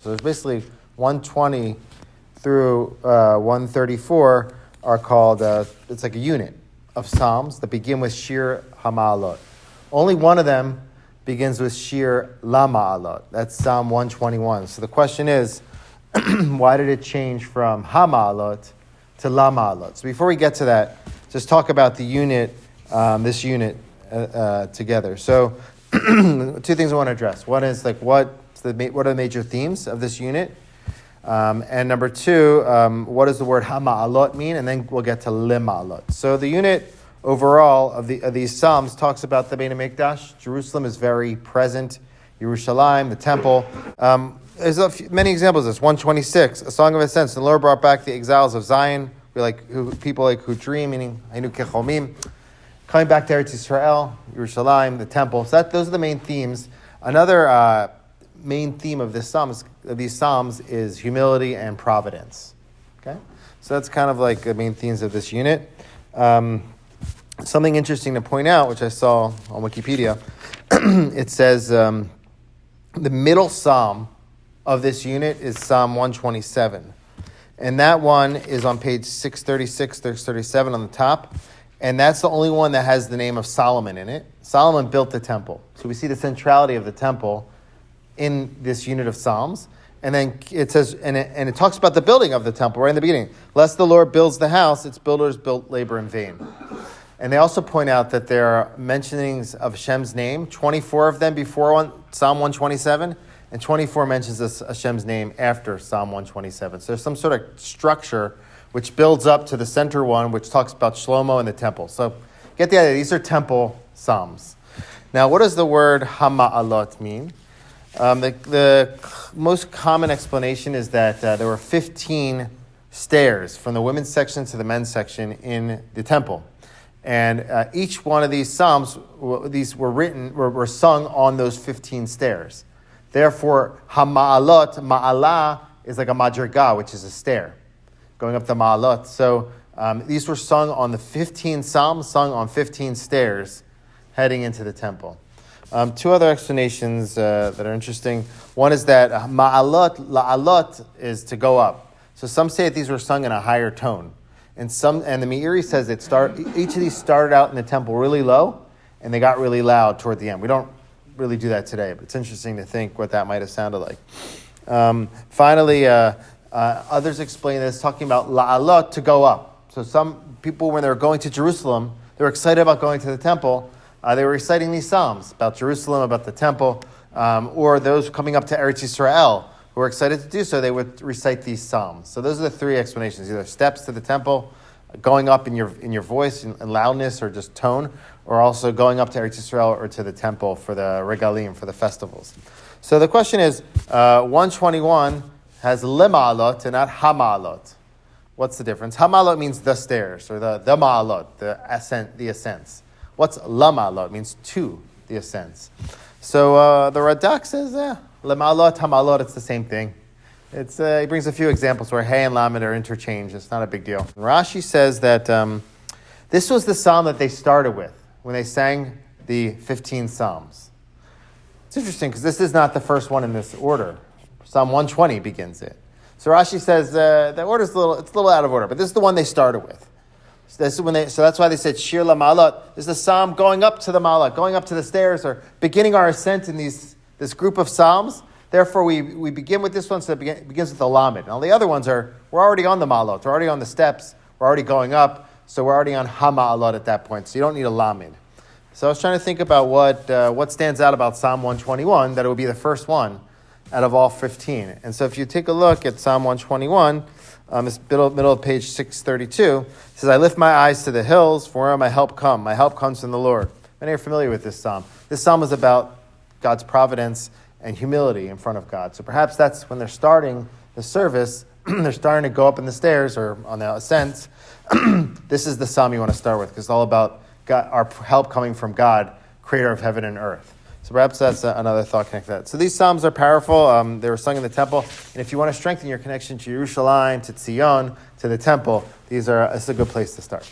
So there's basically 120 through 134 are called, it's like a unit of Psalms that begin with Shir HaMa'alot. Only one of them begins with Shir LaMa'alot. That's Psalm 121. So the question is, why did it change from HaMa'alot to LaMa'alot? So before we get to that, just talk about the unit, this unit together. So two things I want to address. One is like what are the major themes of this unit? And number two, what does the word HaMa'alot mean? And then we'll get to LeMa'alot. So the unit overall of these Psalms talks about the Beit HaMikdash. Jerusalem is very present. Yerushalayim, the temple. There's many examples of this. 126, a song of ascent. The Lord brought back the exiles of Zion. People who dream, meaning Hainu Kechomim. Coming back to Eretz Yisrael, Yerushalayim, the temple. So those are the main themes. Another main theme of these Psalms is humility and providence. Okay? So that's kind of like the main themes of this unit. Something interesting to point out, which I saw on Wikipedia, it says the middle Psalm of this unit is Psalm 127. And that one is on page 636, 637 on the top. And that's the only one that has the name of Solomon in it. Solomon built the temple. So we see the centrality of the temple in this unit of Psalms. And then it says, and it talks about the building of the temple right in the beginning. Lest the Lord builds the house, its builders built labor in vain. And they also point out that there are mentionings of Hashem's name, 24 of them before Psalm 127, and 24 mentions Hashem's name after Psalm 127. So there's some sort of structure which builds up to the center one, which talks about Shlomo and the temple. So get the idea, these are temple Psalms. Now, what does the word HaMa'alot mean? The most common explanation is that there were 15 stairs from the women's section to the men's section in the temple. And each one of these Psalms, these were sung on those 15 stairs. Therefore, HaMa'alot, Ma'alah, is like a madriga, which is a stair, going up the Ma'alot. So these were sung on the 15 Psalms, sung on 15 stairs, heading into the temple. Two other explanations that are interesting. One is that Ma'alot, La'alot, is to go up. So some say that these were sung in a higher tone. And the Meiri says each of these started out in the temple really low, and they got really loud toward the end. We don't really do that today, but it's interesting to think what that might have sounded like. Finally, others explain this, talking about La'alot, to go up. So some people, when they were going to Jerusalem, they were excited about going to the temple. They were reciting these Psalms about Jerusalem, about the temple, or those coming up to Eretz Yisrael who were excited to do so, they would recite these Psalms. So those are the three explanations, either steps to the temple, going up in your voice and loudness or just tone, or also going up to Eretz Yisrael or to the temple for the regalim, for the festivals. So the question is, 121 has LeMa'alot and not HaMa'alot. What's the difference? HaMa'alot means the stairs, or the Ma'alot, the ascents. What's LaMa'alot? It means to the ascents. So the Radak says, LeMa'alot, HaMa'alot, it's the same thing. He brings a few examples where Hey and Lamed are interchanged. It's not a big deal. Rashi says that this was the psalm that they started with when they sang the 15 Psalms. It's interesting because this is not the first one in this order. Psalm 120 begins it. So Rashi says the order's a little out of order, but this is the one they started with. So that's why they said Shir LaMa'alot. This is the psalm going up to the Ma'alot, going up to the stairs, or beginning our ascent in this group of psalms. Therefore, we begin with this one, so it begins with the Lamed. And all the other ones we're already on the Ma'alot, we're already on the steps, we're already going up, so we're already on HaMa'alot at that point. So you don't need a Lamed. So I was trying to think about what stands out about Psalm 121, that it would be the first one out of all 15. And so if you take a look at Psalm 121, this middle of page 632, it says, I lift my eyes to the hills, for where my help come? My help comes from the Lord. Many are familiar with this psalm. This psalm is about God's providence and humility in front of God. So perhaps that's when they're starting the service, they're starting to go up in the stairs or on the ascent. This is the psalm you want to start with, because it's all about God, our help coming from God, creator of heaven and earth. So perhaps that's another thought connected to that. So these psalms are powerful. They were sung in the temple. And if you want to strengthen your connection to Yerushalayim, to Tzion, to the temple, it's a good place to start.